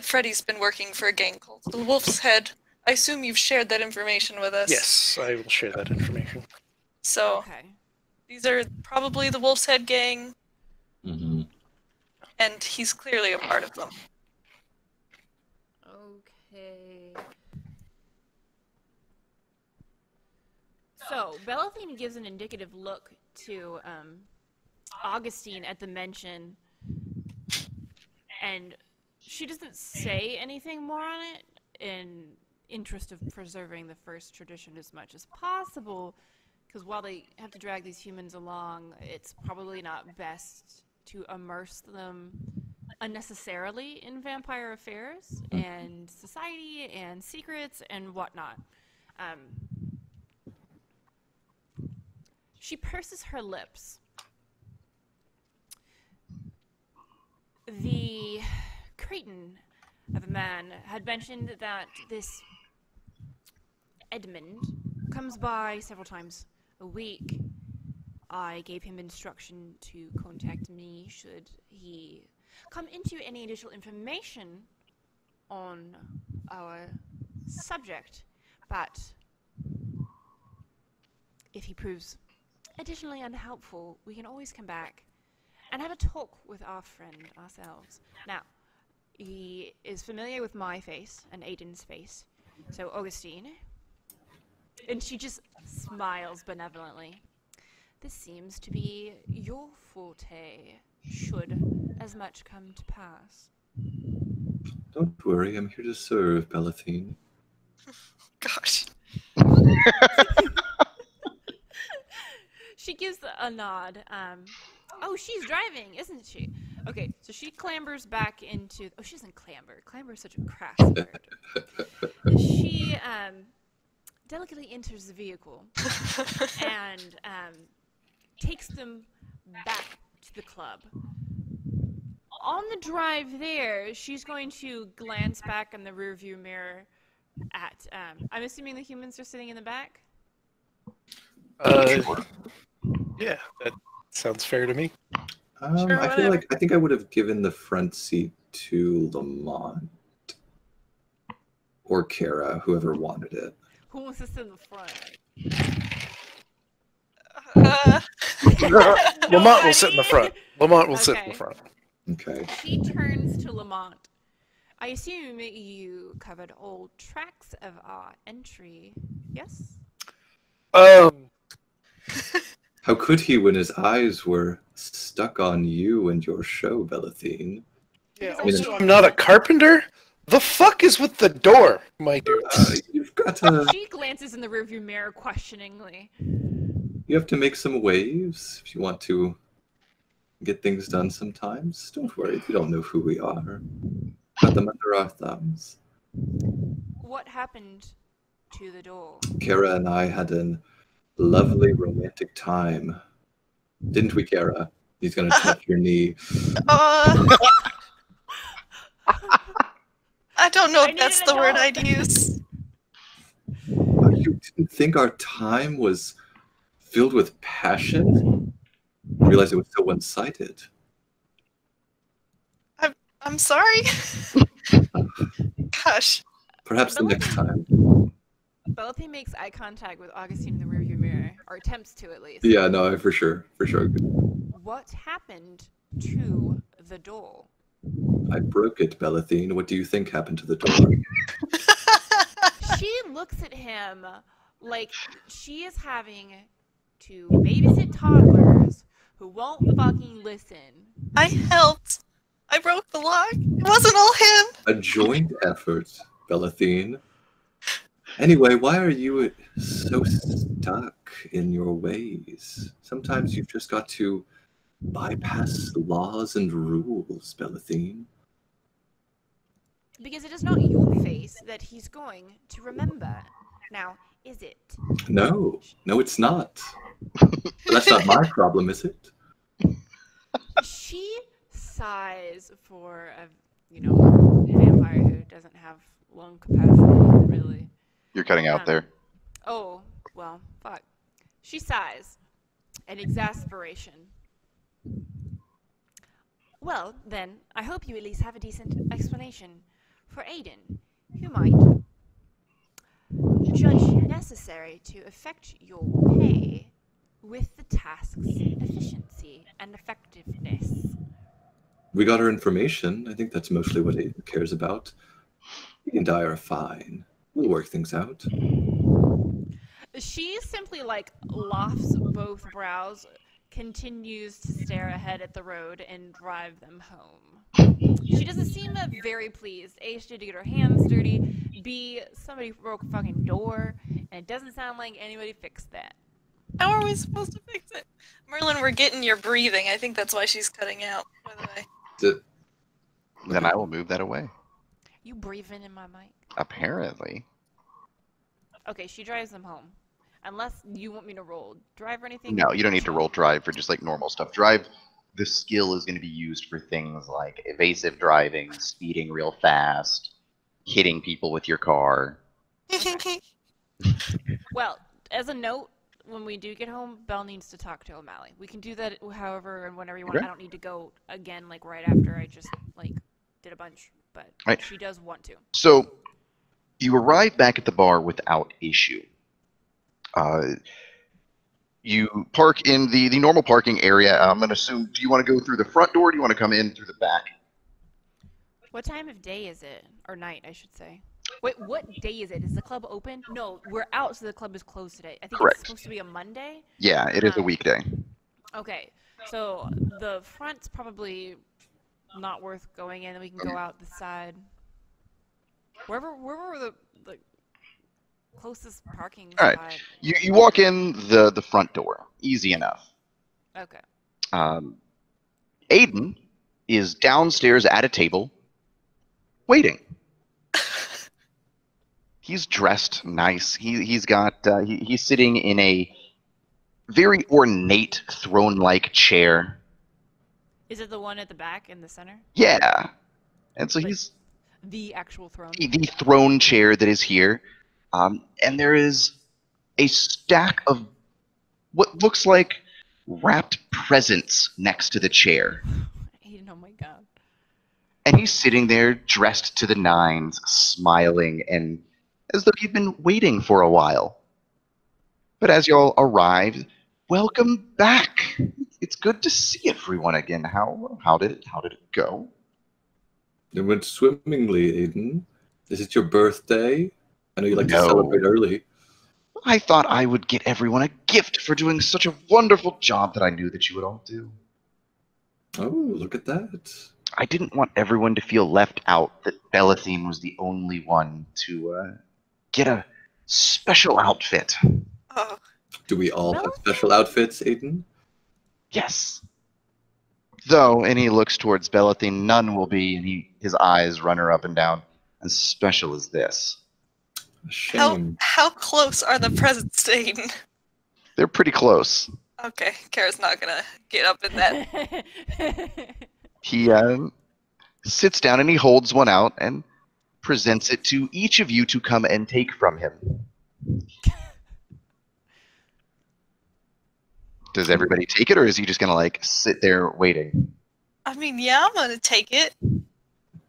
Speaker 3: Freddy's been working for a gang called the Wolf's Head. I assume you've shared that information with us.
Speaker 4: Yes, I will share that information.
Speaker 3: So
Speaker 1: Okay.
Speaker 3: these are probably the Wolf's Head gang,
Speaker 5: Mm-hmm.
Speaker 3: and he's clearly a part of them.
Speaker 1: Okay. So Belathine gives an indicative look to Augustine at the mention, and she doesn't say anything more on it in interest of preserving the first tradition as much as possible, because while they have to drag these humans along, it's probably not best to immerse them unnecessarily in vampire affairs and society and secrets and whatnot. She purses her lips. The cretin of a man had mentioned that this Edmund comes by several times a week. I gave him instruction to contact me should he come into any additional information on our subject, but if he proves additionally unhelpful, we can always come back and have a talk with our friend ourselves. Now, he is familiar with my face and Aiden's face, so Augustine, and she just smiles benevolently. This seems to be your forte, should as much come to pass.
Speaker 5: Don't worry, I'm here to serve, Belathine.
Speaker 3: Gosh.
Speaker 1: She gives a nod. Oh, she's driving, isn't she? Okay, so she clambers back into... Oh, she doesn't clamber. Clamber is such a crass word. She delicately enters the vehicle and takes them back to the club. On the drive there, she's going to glance back in the rearview mirror at... I'm assuming the humans are sitting in the back?
Speaker 4: Yeah, that sounds fair to me.
Speaker 3: Sure,
Speaker 5: I feel like I think I would have given the front seat to Lamont or Kara, whoever wanted it.
Speaker 1: Who wants to sit in the front?
Speaker 4: Lamont will sit in the front. Lamont will sit in
Speaker 1: Okay.
Speaker 4: the front.
Speaker 5: Okay.
Speaker 1: She turns to Lamont. I assume you covered all tracks of our entry, yes?
Speaker 5: How could he when his eyes were stuck on you and your show, Belathine?
Speaker 4: Yeah,
Speaker 1: I mean,
Speaker 4: also, I'm not a carpenter. The fuck is with the door, my dude?
Speaker 5: You've got to.
Speaker 1: She glances in the rearview mirror questioningly.
Speaker 5: You have to make some waves if you want to get things done sometimes. Don't worry, you don't know who we are. Got them under our thumbs.
Speaker 1: What happened to the door?
Speaker 5: Kara and I had an lovely romantic time. Didn't we, Kara? He's gonna touch your knee.
Speaker 3: I don't know
Speaker 1: I
Speaker 3: if
Speaker 1: need
Speaker 3: that's
Speaker 1: an
Speaker 3: the word
Speaker 1: adult.
Speaker 3: I'd use.
Speaker 5: You didn't think our time was filled with passion? I realized it was so one-sided.
Speaker 3: I'm sorry. Gosh.
Speaker 5: Perhaps the next time.
Speaker 1: Belathine makes eye contact with Augustine in the rearview mirror, or attempts to at least.
Speaker 5: Yeah, no, for sure.
Speaker 1: What happened to the door?
Speaker 5: I broke it, Belathine. What do you think happened to the door?
Speaker 1: She looks at him like she is having to babysit toddlers who won't fucking listen.
Speaker 3: I helped. I broke the lock. It wasn't all him.
Speaker 5: A joint effort, Belathine. Anyway, why are you so stuck? in your ways. Sometimes you've just got to bypass laws and rules, Belathine.
Speaker 1: Because it is not your face that he's going to remember. Now, is it?
Speaker 5: No, it's not. But that's not my problem, is it?
Speaker 1: She sighs for a, vampire who doesn't have lung capacity, really.
Speaker 2: You're cutting out there.
Speaker 1: Oh, well, fuck. She sighs in exasperation. Well, then, I hope you at least have a decent explanation for Aiden, who might judge necessary to affect your pay with the task's efficiency and effectiveness.
Speaker 5: We got our information. I think that's mostly what Aiden cares about. He and I are fine. We'll work things out.
Speaker 1: She simply, lofts both brows, continues to stare ahead at the road, and drive them home. She doesn't seem very pleased. A, she had to get her hands dirty. B, somebody broke a fucking door, and it doesn't sound like anybody fixed that.
Speaker 3: How are we supposed to fix it? Merlin, we're getting your breathing. I think that's why she's cutting out, by the way.
Speaker 2: Then I will move that away.
Speaker 1: You breathing in my mic?
Speaker 2: Apparently.
Speaker 1: Okay, she drives them home. Unless you want me to roll drive or anything?
Speaker 2: No, you don't need to roll drive for just normal stuff. Drive, the skill is going to be used for things like evasive driving, speeding real fast, hitting people with your car.
Speaker 1: Well, as a note, when we do get home, Belle needs to talk to Emalynde. We can do that however and whenever you want.
Speaker 2: Okay.
Speaker 1: I don't need to go again right after I just did a bunch, but
Speaker 2: right.
Speaker 1: She does want to.
Speaker 2: So you arrive back at the bar without issue. You park in the normal parking area. I'm going to assume, do you want to go through the front door or do you want to come in through the back?
Speaker 1: What time of day is it? Or night, I should say. Wait, what day is it? Is the club open? No, we're out, so the club is closed today. I think
Speaker 2: Correct.
Speaker 1: It's supposed to be a Monday.
Speaker 2: Yeah, it is a weekday.
Speaker 1: Okay, so the front's probably not worth going in, and we can go out the side. Wherever the closest parking
Speaker 2: All right.
Speaker 1: spot.
Speaker 2: You walk in the front door. Easy enough.
Speaker 1: Okay.
Speaker 2: Aiden is downstairs at a table, waiting. He's dressed nice. He's sitting in a very ornate throne-like chair.
Speaker 1: Is it the one at the back in the center?
Speaker 2: Yeah, and so he's
Speaker 1: the actual throne.
Speaker 2: The throne chair that is here, and there is a stack of what looks like wrapped presents next to the chair.
Speaker 1: Aiden, oh my god.
Speaker 2: And he's sitting there dressed to the nines, smiling, and as though he'd been waiting for a while. But as y'all arrived, welcome back. It's good to see everyone again. How did it go?
Speaker 5: It went swimmingly, Aiden. Is it your birthday? I know you like to
Speaker 2: No.
Speaker 5: celebrate early.
Speaker 2: I thought I would get everyone a gift for doing such a wonderful job that I knew that you would all do.
Speaker 5: Oh, look at that.
Speaker 2: I didn't want everyone to feel left out, that Belathine was the only one to get a special outfit.
Speaker 3: Oh,
Speaker 5: Do we all have special outfits, Aiden?
Speaker 2: Yes. Though, and he looks towards Belathine, none will be, and his eyes run her up and down, as special as this.
Speaker 5: A shame.
Speaker 3: how close are the presents to Aiden?
Speaker 2: They're pretty close.
Speaker 3: Okay, Kara's not gonna get up in that.
Speaker 2: He sits down and he holds one out and presents it to each of you to come and take from him. Does everybody take it, or is he just gonna sit there waiting?
Speaker 3: I mean, yeah, I'm gonna take it.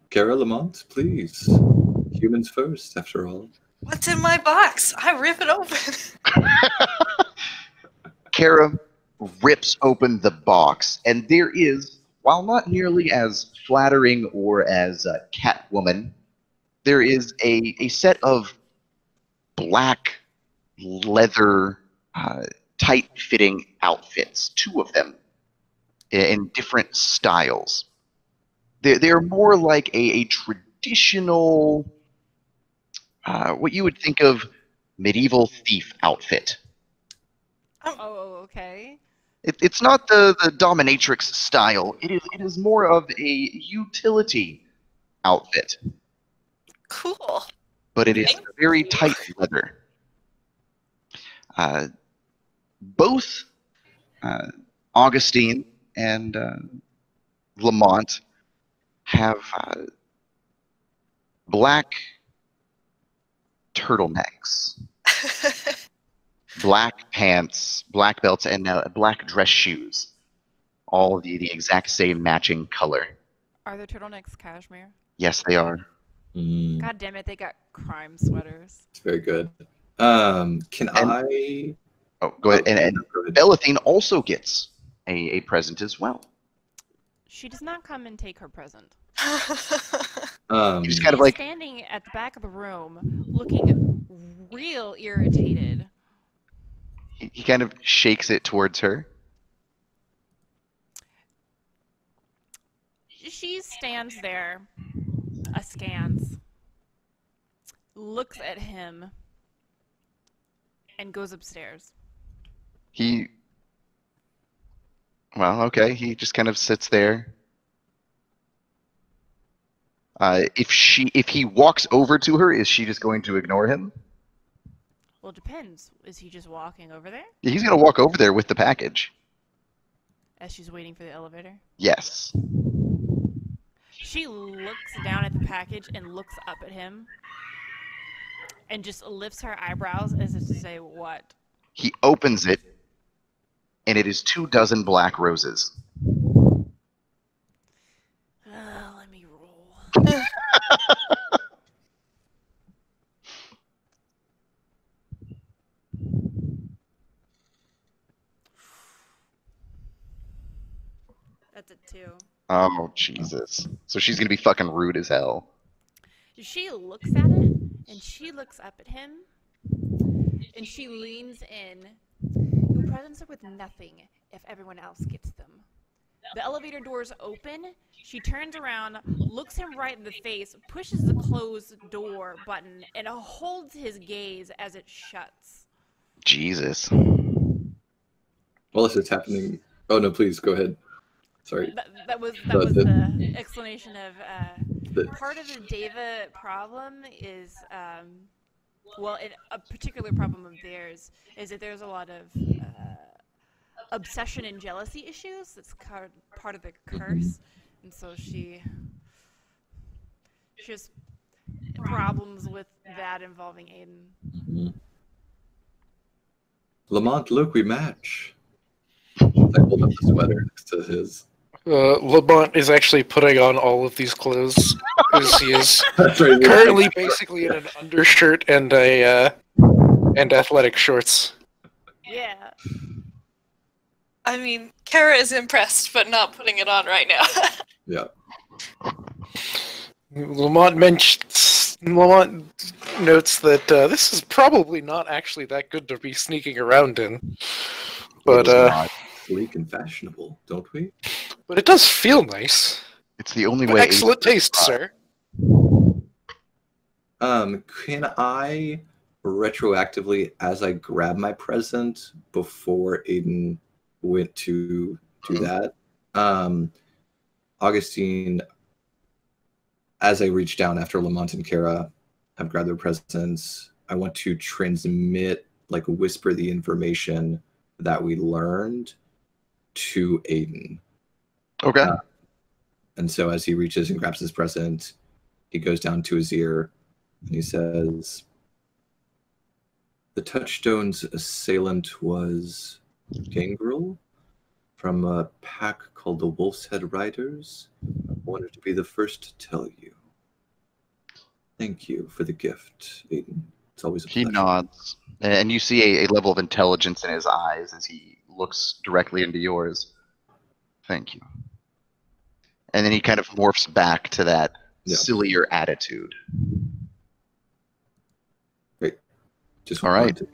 Speaker 5: Kara Lamont, please. Humans first, after all.
Speaker 3: What's in my box? I rip it open.
Speaker 2: Kara rips open the box, and there is, while not nearly as flattering or as Catwoman, there is a set of black leather tight-fitting outfits, 2 of them, in different styles. They're more like a traditional, what you would think of medieval thief outfit.
Speaker 1: Oh, okay.
Speaker 2: It's not the dominatrix style. It is more of a utility outfit,
Speaker 3: Cool.
Speaker 2: but it is
Speaker 3: Thank
Speaker 2: very
Speaker 3: you.
Speaker 2: tight leather. Both Augustine and Lamont have black turtlenecks, black pants, black belts, and black dress shoes. All the exact same matching color.
Speaker 1: Are the turtlenecks cashmere?
Speaker 2: Yes, they are.
Speaker 1: God damn it, they got crime sweaters.
Speaker 5: It's very good. Can
Speaker 2: And-
Speaker 5: I?
Speaker 2: Oh, go ahead. And
Speaker 5: Go ahead.
Speaker 2: Emalynde also gets a present as well.
Speaker 1: She does not come and take her present.
Speaker 2: She's kind of
Speaker 1: She's
Speaker 2: like,
Speaker 1: standing at the back of the room, looking real irritated.
Speaker 2: he kind of shakes it towards her.
Speaker 1: She stands there, askance, looks at him, and goes upstairs.
Speaker 2: Well, okay, he just kind of sits there. If he walks over to her, is she just going to ignore him?
Speaker 1: Well, it depends. Is he just walking over there
Speaker 2: Yeah, he's going to walk over there with the package.
Speaker 1: as she's waiting for the elevator?
Speaker 2: Yes.
Speaker 1: She looks down at the package and looks up at him and just lifts her eyebrows as if to say, what?
Speaker 2: He opens it, and it is 24 black roses.
Speaker 1: Let me roll. That's a 2.
Speaker 2: Oh, Jesus. So she's going to be fucking rude as hell.
Speaker 1: She looks at it, and she looks up at him, and she leans in. Your presents are worth nothing if everyone else gets them. The elevator doors open. She turns around, looks him right in the face, pushes the closed door button, and holds his gaze as it shuts.
Speaker 2: Jesus.
Speaker 5: While this is happening, oh no, please go ahead. Sorry.
Speaker 1: That was
Speaker 5: But
Speaker 1: the explanation of
Speaker 5: The-
Speaker 1: part of the Deva problem is a particular problem of theirs is that there's a lot of obsession and jealousy issues. That's part of the curse, and so she has problems with that involving Aiden.
Speaker 5: Lamont, look, we match. I hold up the sweater next to his.
Speaker 4: Lamont is actually putting on all of these clothes because he is
Speaker 5: That's right.
Speaker 4: currently basically in an undershirt and and athletic shorts.
Speaker 1: Yeah.
Speaker 3: I mean, Kara is impressed, but not putting it on right now.
Speaker 5: Yeah.
Speaker 4: Lamont notes that this is probably not actually that good to be sneaking around in, but
Speaker 2: It is not.
Speaker 5: Sleek and fashionable, don't we?
Speaker 4: it does feel nice.
Speaker 2: It's the only
Speaker 4: But
Speaker 2: way.
Speaker 4: excellent taste, sir.
Speaker 5: Can I retroactively, as I grab my present before Aiden went to do that, Augustine, as I reach down after Lamont and Kara have grabbed their presents, I want to transmit, like whisper the information that we learned to Aiden.
Speaker 2: Okay.
Speaker 5: And so as he reaches and grabs his present, he goes down to his ear and he says, the Touchstone's assailant was Gangrel from a pack called the Wolf's Head Riders. I wanted to be the first to tell you. Thank you for the gift, Aiden. It's always a
Speaker 2: He
Speaker 5: pleasure.
Speaker 2: nods, and you see a level of intelligence in his eyes as he looks directly into yours. Thank you. And then he kind of morphs back to that sillier attitude.
Speaker 5: Great. Just
Speaker 2: All right.
Speaker 5: wanted to